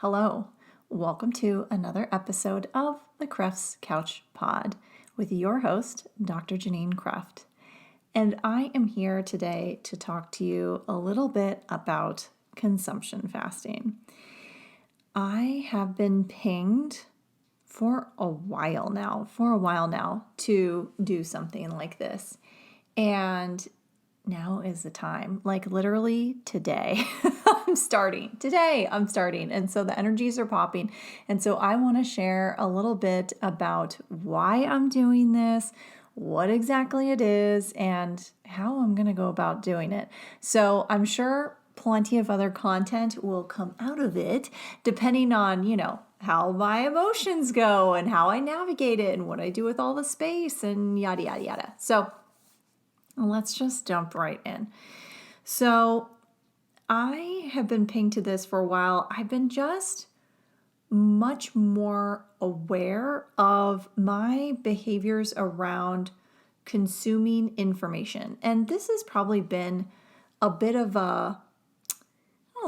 Hello, welcome to another episode of the Kreft's Couch Pod with your host, Dr. Janine Kreft. And I am here today to talk to you a little bit about consumption fasting. I have been pinged for a while now to do something like this. And now is the time, like literally today. I'm starting. And so the energies are popping. And so I want to share a little bit about why I'm doing this, what exactly it is, and how I'm going to go about doing it. So I'm sure plenty of other content will come out of it, depending on, how my emotions go and how I navigate it and what I do with all the space and yada, yada, yada. So let's just jump right in. So I have been pinged to this for a while. I've been just much more aware of my behaviors around consuming information. And this has probably been a bit of I'll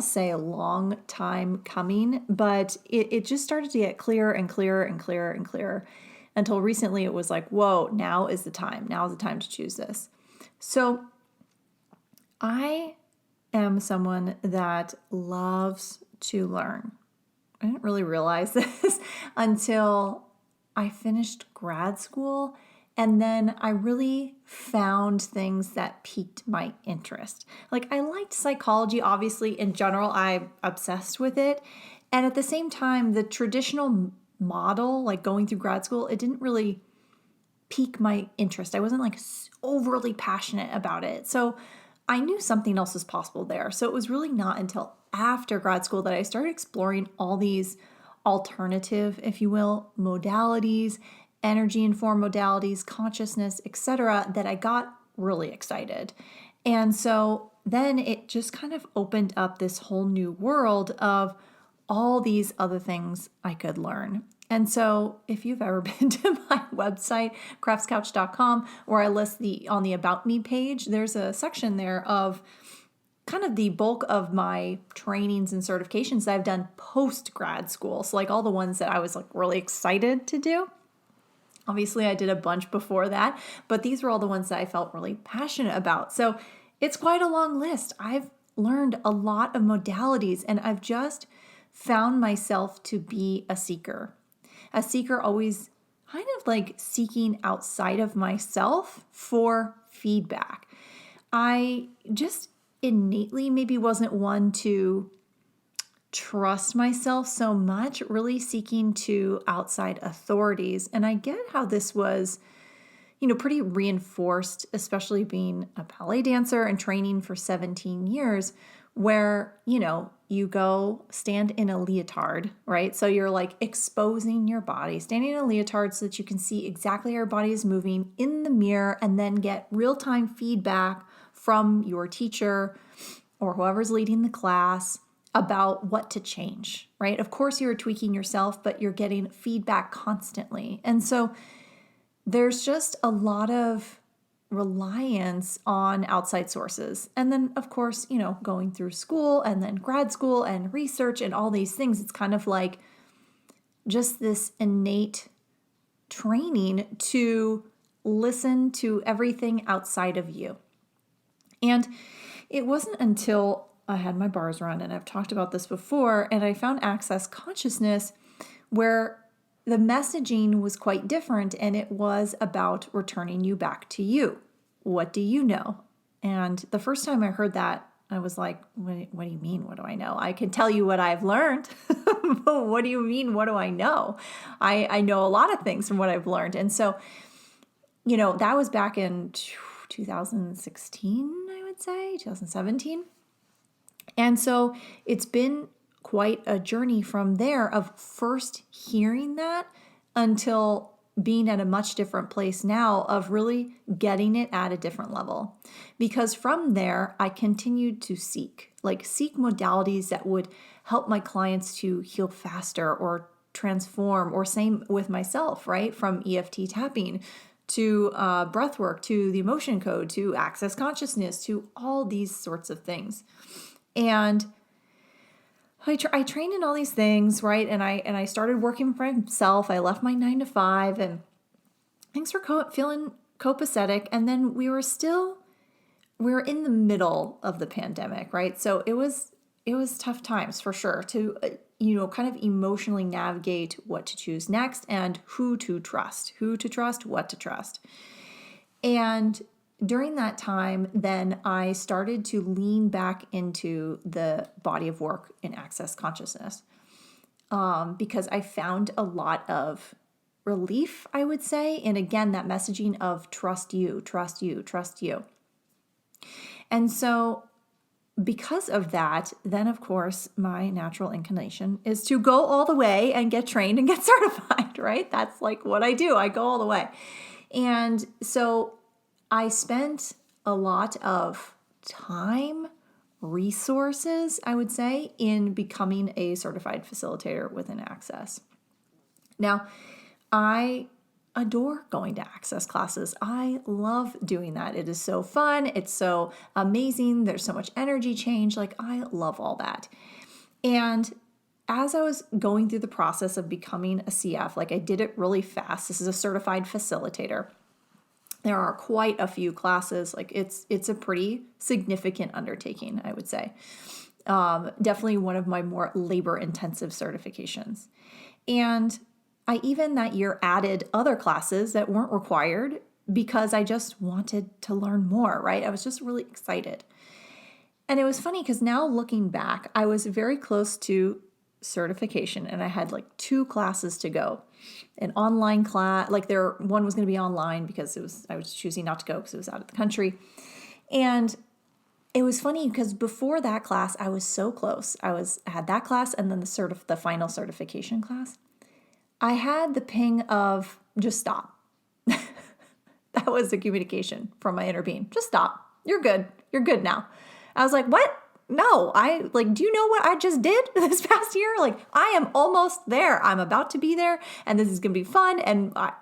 say a long time coming, but it just started to get clearer and clearer and clearer and clearer until recently it was like, whoa, now is the time. Now is the time to choose this. So I am someone that loves to learn. I didn't really realize this until I finished grad school, and then I really found things that piqued my interest. Like, I liked psychology, obviously, in general. I'm obsessed with it. And at the same time, the traditional model, like going through grad school, it didn't really pique my interest. I wasn't like overly passionate about it. So I knew something else was possible there. So it was really not until after grad school that I started exploring all these alternative, if you will, modalities, energy-informed modalities, consciousness, etc., that I got really excited. And so then it just kind of opened up this whole new world of all these other things I could learn. And so if you've ever been to my website, craftscouch.com, where I list on the About Me page, there's a section there of kind of the bulk of my trainings and certifications that I've done post-grad school. So like all the ones that I was like really excited to do. Obviously, I did a bunch before that, but these were all the ones that I felt really passionate about. So it's quite a long list. I've learned a lot of modalities, and I've just found myself to be a seeker. A seeker always kind of like seeking outside of myself for feedback. I just innately maybe wasn't one to trust myself so much, really seeking to outside authorities. And I get how this was, pretty reinforced, especially being a ballet dancer and training for 17 years, where, you go stand in a leotard, right? So you're like exposing your body, standing in a leotard so that you can see exactly how your body is moving in the mirror and then get real-time feedback from your teacher or whoever's leading the class about what to change, right? Of course, you're tweaking yourself, but you're getting feedback constantly. And so there's just a lot of reliance on outside sources. And then, of course, going through school and then grad school and research and all these things, it's kind of like just this innate training to listen to everything outside of you. And it wasn't until I had my bars run, and I've talked about this before, and I found Access Consciousness, where the messaging was quite different, and it was about returning you back to you. What do you know? And the first time I heard that, I was like, what do you mean? What do I know? I can tell you what I've learned. But what do you mean? What do I know? I know a lot of things from what I've learned. And so, that was back in 2016, I would say, 2017. And so it's been quite a journey from there of first hearing that until being at a much different place now of really getting it at a different level. Because from there, I continued to seek modalities that would help my clients to heal faster or transform, or same with myself, right? From EFT tapping to breath work, to the emotion code, to access consciousness, to all these sorts of things. And I trained in all these things, right? And I started working for myself. I left my 9 to 5, and things were feeling copacetic. And then we were in the middle of the pandemic, right? So it was tough times for sure to kind of emotionally navigate what to choose next and who to trust, what to trust. And during that time, then I started to lean back into the body of work in Access Consciousness, because I found a lot of relief, I would say. And again, that messaging of trust you, trust you, trust you. And so because of that, then of course, my natural inclination is to go all the way and get trained and get certified, right? That's like what I do. I go all the way. And so I spent a lot of time, resources, I would say, in becoming a certified facilitator within Access. Now, I adore going to Access classes. I love doing that. It is so fun. It's so amazing. There's so much energy change. Like, I love all that. And as I was going through the process of becoming a CF, like, I did it really fast. This is a certified facilitator. There are quite a few classes. Like, it's a pretty significant undertaking, I would say. Definitely one of my more labor-intensive certifications. And I even that year added other classes that weren't required because I just wanted to learn more, right? I was just really excited. And it was funny because now looking back, I was very close to certification and I had like 2 classes to go. An online class, like one was going to be online because I was choosing not to go because it was out of the country. And it was funny because before that class, I was so close. I had that class and then the final certification class. I had the ping of just stop. That was the communication from my inner being. Just stop. You're good. You're good now. I was like, what? No, do you know what I just did this past year? Like, I am almost there. I'm about to be there and this is going to be fun. And I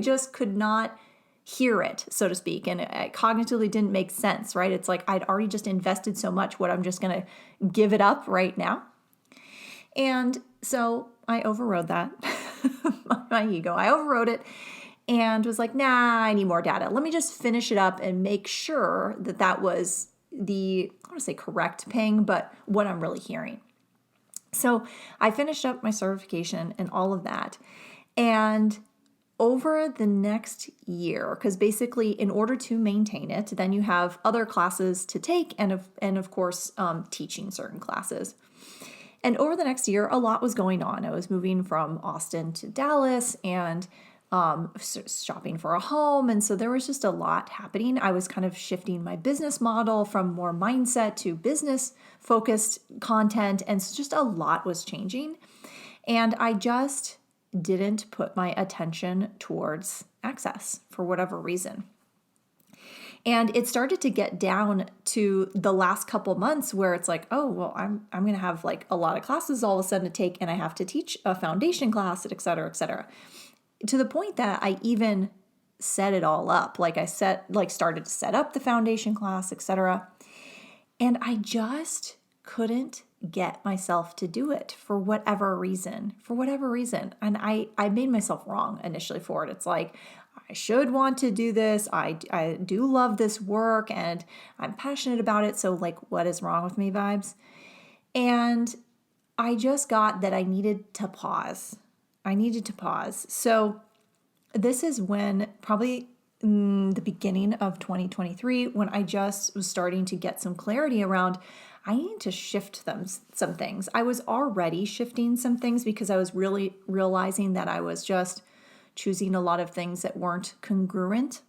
just could not hear it, so to speak. And it cognitively didn't make sense, right? It's like, I'd already just invested so much. What, I'm just going to give it up right now? And so I overrode that, my ego. I overrode it and was like, nah, I need more data. Let me just finish it up and make sure that was I want to say correct ping, but what I'm really hearing. So I finished up my certification and all of that. And over the next year, because basically in order to maintain it, then you have other classes to take and of course, teaching certain classes. And over the next year, a lot was going on. I was moving from Austin to Dallas and shopping for a home. And so there was just a lot happening. I was kind of shifting my business model from more mindset to business focused content. And so just a lot was changing. And I just didn't put my attention towards Access for whatever reason. And it started to get down to the last couple months where it's like, oh, well, I'm going to have like a lot of classes all of a sudden to take, and I have to teach a foundation class, et cetera, to the point that I even set it all up. Like I started to set up the foundation class, et cetera. And I just couldn't get myself to do it for whatever reason. And I made myself wrong initially for it. It's like, I should want to do this. I do love this work and I'm passionate about it. So like, what is wrong with me vibes? And I just got that I needed to pause. So this is when probably the beginning of 2023, when I just was starting to get some clarity around, I need to shift some things. I was already shifting some things because I was really realizing that I was just choosing a lot of things that weren't congruent.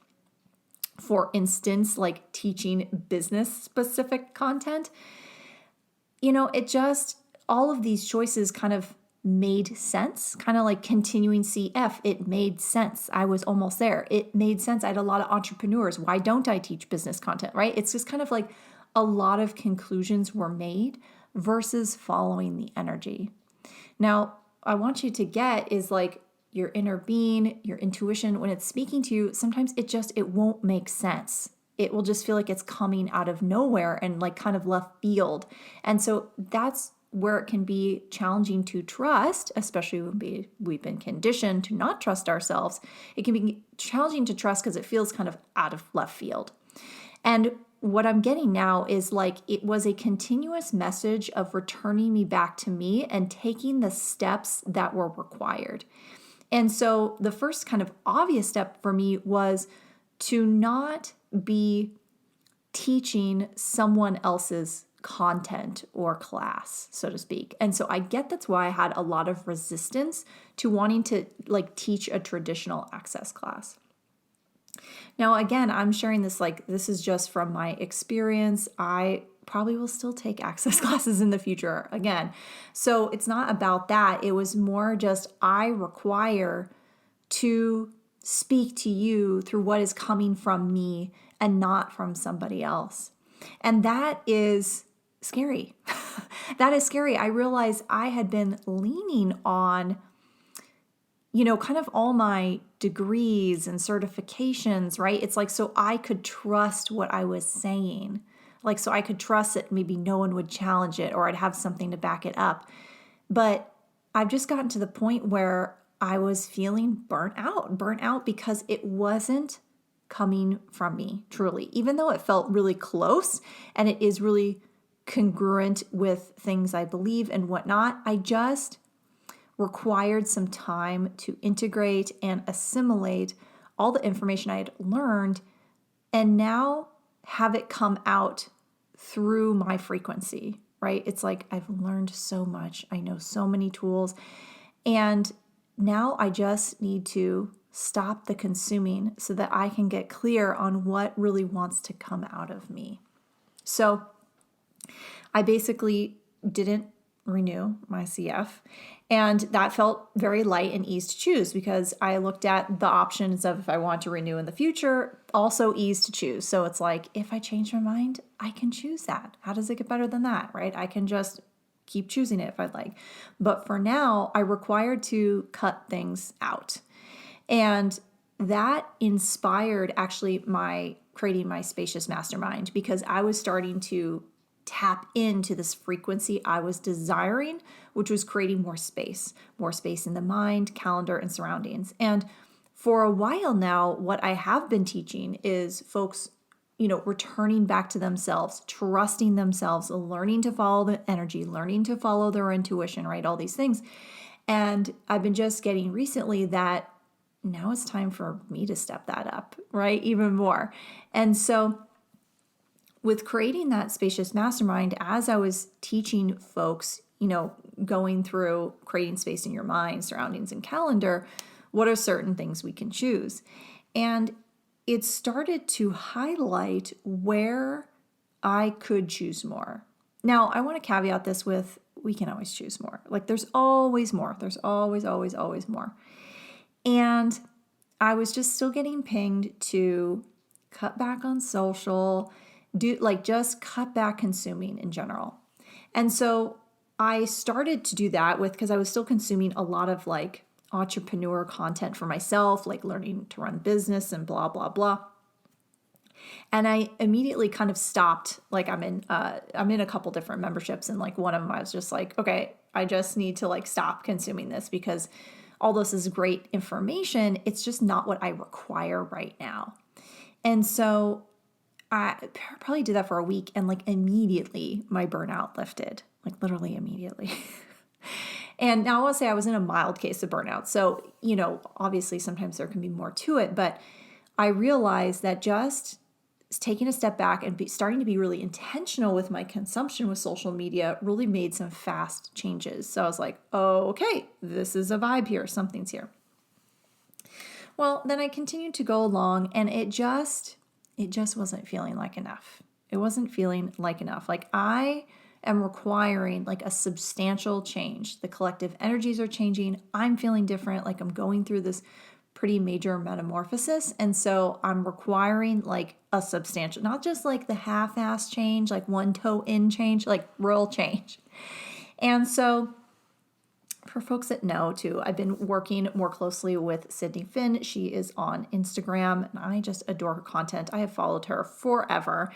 For instance, like teaching business specific content. All of these choices kind of made sense, kind of like continuing CF. It made sense. I was almost there. It made sense. I had a lot of entrepreneurs. Why don't I teach business content, right? It's just kind of like a lot of conclusions were made versus following the energy. Now, I want you to get is like your inner being, your intuition, when it's speaking to you, sometimes it won't make sense. It will just feel like it's coming out of nowhere and like kind of left field. And so that's where it can be challenging to trust, especially when we've been conditioned to not trust ourselves. It can be challenging to trust because it feels kind of out of left field. And what I'm getting now is like it was a continuous message of returning me back to me and taking the steps that were required. And so the first kind of obvious step for me was to not be teaching someone else's content or class, so to speak. And so I get that's why I had a lot of resistance to wanting to like teach a traditional access class. Now, again, I'm sharing this like this is just from my experience. I probably will still take access classes in the future again. So it's not about that. It was more just I require to speak to you through what is coming from me and not from somebody else. And that is scary. That is scary. I realized I had been leaning on, kind of all my degrees and certifications, right? It's like, so I could trust what I was saying. Like, so I could trust that maybe no one would challenge it or I'd have something to back it up. But I've just gotten to the point where I was feeling burnt out because it wasn't coming from me, truly. Even though it felt really close and it is really congruent with things I believe and whatnot, I just required some time to integrate and assimilate all the information I had learned and now have it come out through my frequency, right? It's like I've learned so much. I know so many tools. And now I just need to stop the consuming so that I can get clear on what really wants to come out of me. So I basically didn't renew my CF. And that felt very light and easy to choose because I looked at the options of if I want to renew in the future, also easy to choose. So it's like, if I change my mind, I can choose that. How does it get better than that, right? I can just keep choosing it if I'd like. But for now, I required to cut things out. And that inspired actually my creating my Spacious Mastermind because I was starting to tap into this frequency I was desiring, which was creating more space in the mind, calendar, and surroundings. And for a while now, what I have been teaching is folks, returning back to themselves, trusting themselves, learning to follow the energy, learning to follow their intuition, right? All these things. And I've been just getting recently that now it's time for me to step that up, right? Even more. And so with creating that Spacious Mastermind, as I was teaching folks, going through creating space in your mind, surroundings, and calendar, what are certain things we can choose? And it started to highlight where I could choose more. Now, I want to caveat this with, we can always choose more. Like there's always more. There's always, always, always more. And I was just still getting pinged to cut back on social, just cut back consuming in general. And so I started to do that because I was still consuming a lot of like entrepreneur content for myself, like learning to run business and blah, blah, blah. And I immediately kind of stopped. Like I'm in a couple different memberships, and like one of them I was just like, okay, I just need to like stop consuming this because all this is great information. It's just not what I require right now. And so I probably did that for a week, and like immediately my burnout lifted, like literally immediately. And now I'll say I was in a mild case of burnout. So, obviously sometimes there can be more to it, but I realized that just taking a step back and starting to be really intentional with my consumption with social media really made some fast changes. So I was like, oh, okay, this is a vibe here. Something's here. Well, then I continued to go along, and it just wasn't feeling like enough. It wasn't feeling like enough. Like I am requiring like a substantial change. The collective energies are changing. I'm feeling different. Like I'm going through this pretty major metamorphosis. And so I'm requiring like a substantial, not just like the half-ass change, like one toe in change, like real change. And so for folks that know too, I've been working more closely with Sydney Finn. She is on Instagram and I just adore her content. I have followed her forever.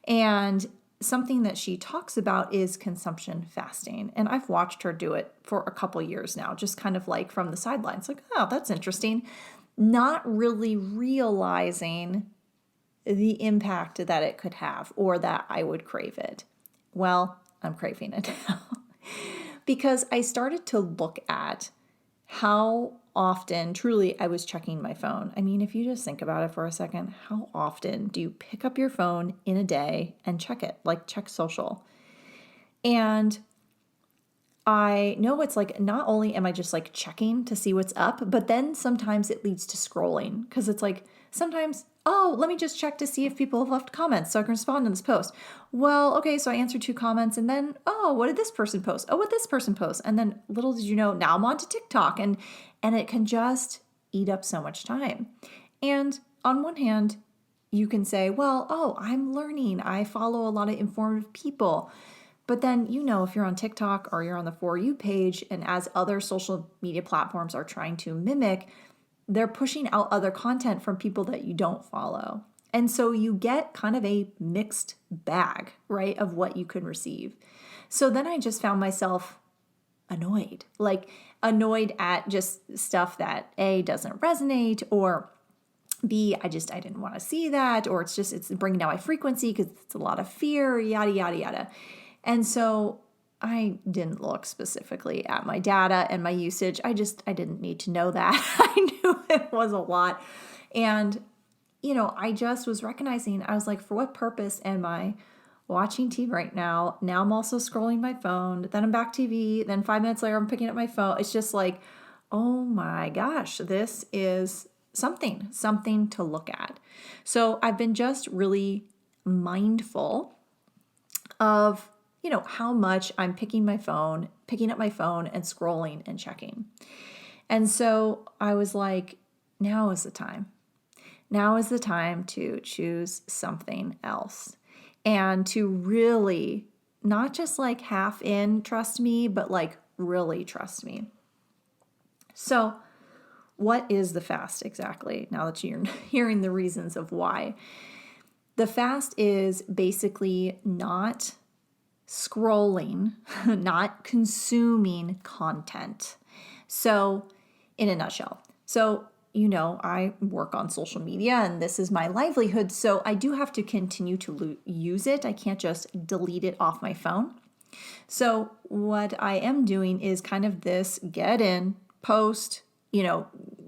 And something that she talks about is consumption fasting. And I've watched her do it for a couple years now, just kind of like from the sidelines, like, oh, that's interesting. Not really realizing the impact that it could have or that I would crave it. Well, I'm craving it now because I started to look at how often truly I was checking my phone. I mean, if you just think about it for a second, how often do you pick up your phone in a day and check it, like check social? And I know it's like, not only am I just like checking to see what's up, but then sometimes it leads to scrolling because it's like sometimes, oh, let me just check to see if people have left comments so I can respond to this post. Well, okay, so I answered 2 comments and then, oh, what did this person post? Oh, what this person post? And then little did you know, now I'm on to TikTok and it can just eat up so much time. And on one hand, you can say, well, oh, I'm learning. I follow a lot of informative people. But then, if you're on TikTok or you're on the For You page, and as other social media platforms are trying to mimic, they're pushing out other content from people that you don't follow. And so you get kind of a mixed bag, right, of what you can receive. So then I just found myself annoyed at just stuff that A, doesn't resonate, or B, I didn't want to see that, or it's bringing down my frequency because it's a lot of fear, yada, yada, yada. And so I didn't look specifically at my data and my usage. I didn't need to know that. I knew it was a lot. And, I just was recognizing, I was like, for what purpose am I watching TV right now? Now I'm also scrolling my phone. Then I'm back TV. Then 5 minutes later, I'm picking up my phone. It's just like, oh my gosh, this is something to look at. So I've been just really mindful of how much I'm picking up my phone and scrolling and checking. And so I was like, now is the time. Now is the time to choose something else and to really not just like half in trust me, but like really trust me. So what is the fast exactly? Now that you're hearing the reasons of why. The fast is basically not scrolling, not consuming content. So in a nutshell, I work on social media and this is my livelihood. So I do have to continue to use it. I can't just delete it off my phone. So what I am doing is kind of this get in, post,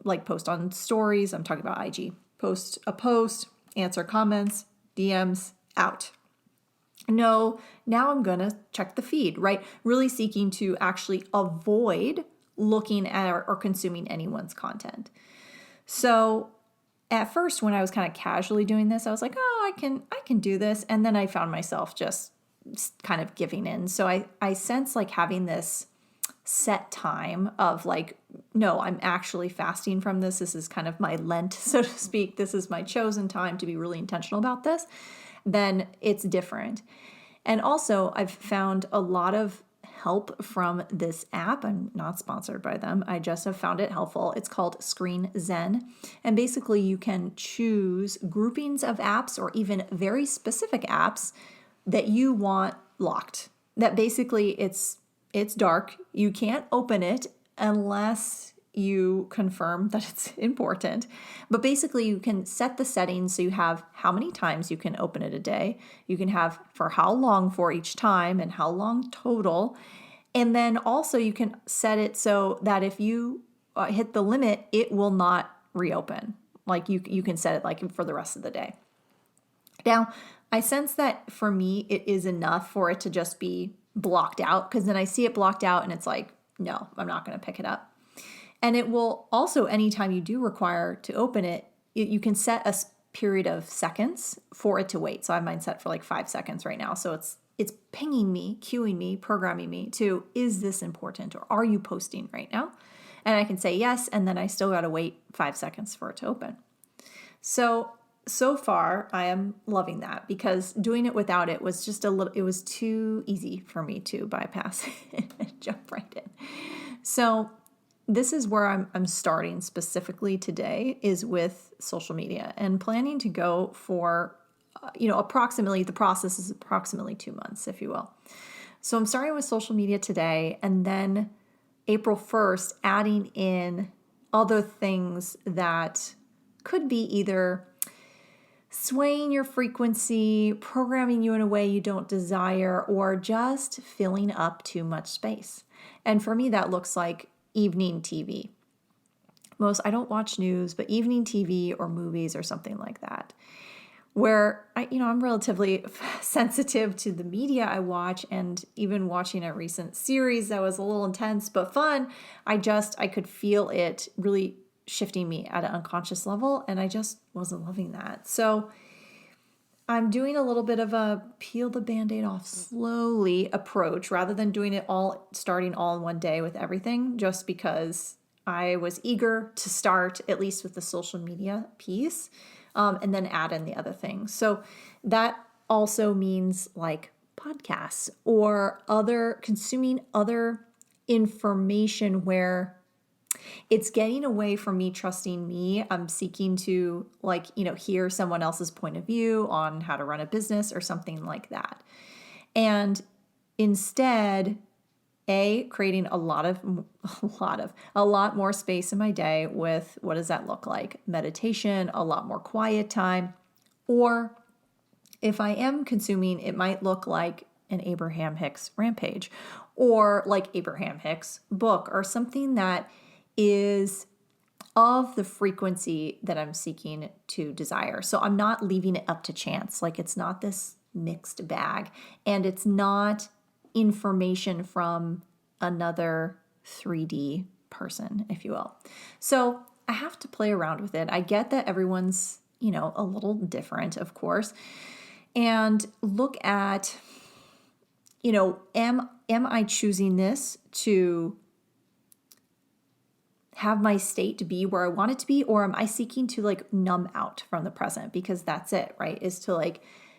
like post on stories. I'm talking about IG, post a post, answer comments, DMs, out. No, now I'm going to check the feed, right? Really seeking to actually avoid looking at or consuming anyone's content. So at first, when I was kind of casually doing this, I was like, oh, I can do this. And then I found myself just kind of giving in. So I sense like having this set time of like, no, I'm actually fasting from this. This is kind of my Lent, so to speak. This is my chosen time to be really intentional about this. Then it's different. And also I've found a lot of help from this app. I'm not sponsored by them. I just have found it helpful. It's called Screen Zen. And basically you can choose groupings of apps or even very specific apps that you want locked. That basically it's dark. You can't open it unless you confirm that it's important. But basically you can set the settings so you have how many times you can open it a day. You can have for how long for each time and how long total. And then also you can set it so that if you hit the limit, it will not reopen. Like you can set it like for the rest of the day. Now, I sense that for me, it is enough for it to just be blocked out because then I see it blocked out and it's like, no, I'm not going to pick it up. And it will also, anytime you do require to open it, you can set a period of seconds for it to wait. So I have mine set for like 5 seconds right now. So it's pinging me, cueing me, programming me to, is this important or are you posting right now? And I can say yes, and then I still got to wait 5 seconds for it to open. So far, I am loving that because doing it without it was just it was too easy for me to bypass it and jump right in. So this is where I'm starting specifically today is with social media and planning to go for approximately, the process is approximately 2 months, if you will. So I'm starting with social media today, and then April 1st, adding in other things that could be either swaying your frequency, programming you in a way you don't desire, or just filling up too much space. And for me, that looks like evening TV. I don't watch news, but evening TV or movies or something like that, where I'm relatively sensitive to the media I watch, and even watching a recent series that was a little intense but fun, I could feel it really shifting me at an unconscious level, and I just wasn't loving that. So I'm doing a little bit of a peel the Band-Aid off slowly approach, rather than doing it all, starting all in one day with everything, just because I was eager to start at least with the social media piece. And then add in the other things. So that also means like podcasts or consuming other information where it's getting away from me trusting me. I'm seeking to hear someone else's point of view on how to run a business or something like that. And instead, creating a lot more space in my day with, what does that look like? Meditation, a lot more quiet time. Or if I am consuming, it might look like an Abraham Hicks rampage, or like Abraham Hicks book, or something that is of the frequency that I'm seeking to desire. So I'm not leaving it up to chance. Like, it's not this mixed bag, and it's not information from another 3D person, if you will. So I have to play around with it. I get that everyone's, a little different, of course, and look at, am I choosing this to have my state to be where I want it to be, or am I seeking to numb out from the present? Because that's it, right? Is to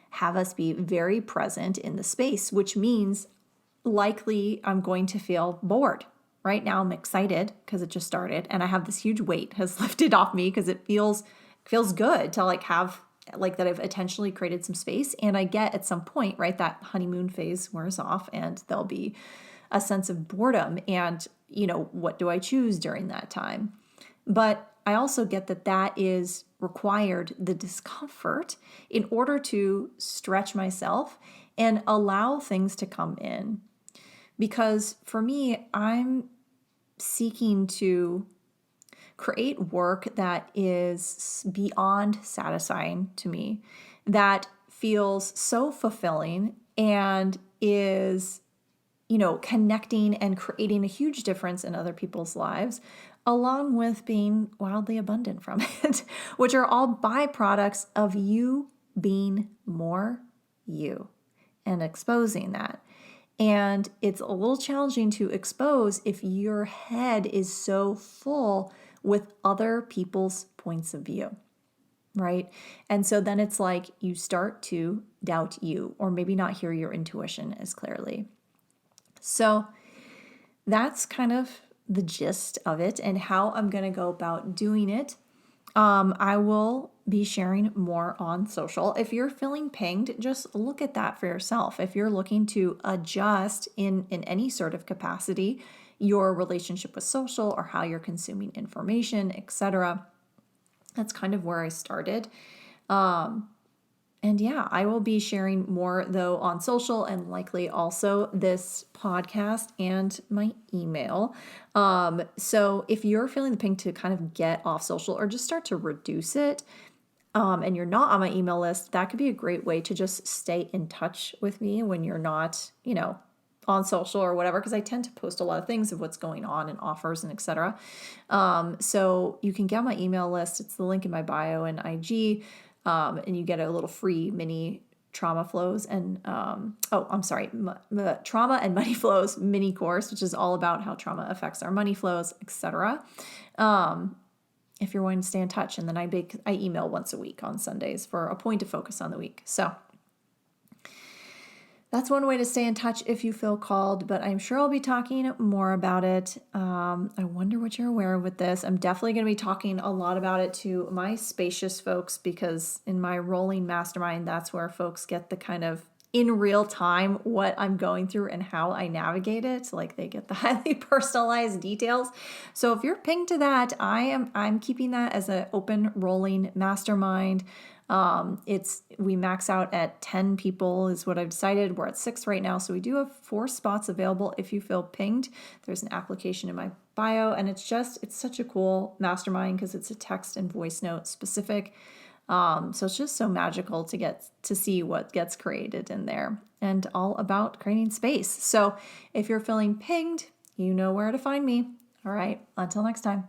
have us be very present in the space, which means likely I'm going to feel bored. Right now I'm excited because it just started, and I have this huge weight has lifted off me because it feels good to have that I've intentionally created some space. And I get at some point, right, that honeymoon phase wears off, and there'll be a sense of boredom, and what do I choose during that time? But I also get that is required, the discomfort, in order to stretch myself and allow things to come in. Because for me, I'm seeking to create work that is beyond satisfying to me, that feels so fulfilling and is, connecting and creating a huge difference in other people's lives, along with being wildly abundant from it, which are all byproducts of you being more you and exposing that. And it's a little challenging to expose if your head is so full with other people's points of view, right? And so then it's like you start to doubt you, or maybe not hear your intuition as clearly. So that's kind of the gist of it and how I'm going to go about doing it. I will be sharing more on social. If you're feeling pinged, just look at that for yourself. If you're looking to adjust in any sort of capacity, your relationship with social or how you're consuming information, etc., that's kind of where I started. And yeah, I will be sharing more though on social, and likely also this podcast and my email. So if you're feeling the ping to kind of get off social or just start to reduce it, and you're not on my email list, that could be a great way to just stay in touch with me when you're not, on social or whatever, because I tend to post a lot of things of what's going on and offers and etc. So you can get on my email list. It's the link in my bio and IG. And you get a little free mini trauma flows and, trauma and money flows mini course, which is all about how trauma affects our money flows, etc. If you're wanting to stay in touch. And then I email once a week on Sundays for a point of focus on the week. So that's one way to stay in touch if you feel called, but I'm sure I'll be talking more about it. I wonder what you're aware of with this. I'm definitely going to be talking a lot about it to my spacious folks, because in my rolling mastermind, that's where folks get the kind of in real time what I'm going through and how I navigate it. Like they get the highly personalized details. So if you're pinged to that, I'm keeping that as an open rolling mastermind. We max out at 10 people is what I've decided. We're at 6 right now. So we do have 4 spots available if you feel pinged. There's an application in my bio, and it's such a cool mastermind because it's a text and voice note specific. So it's just so magical to get to see what gets created in there, and all about creating space. So if you're feeling pinged, you know where to find me. All right, until next time.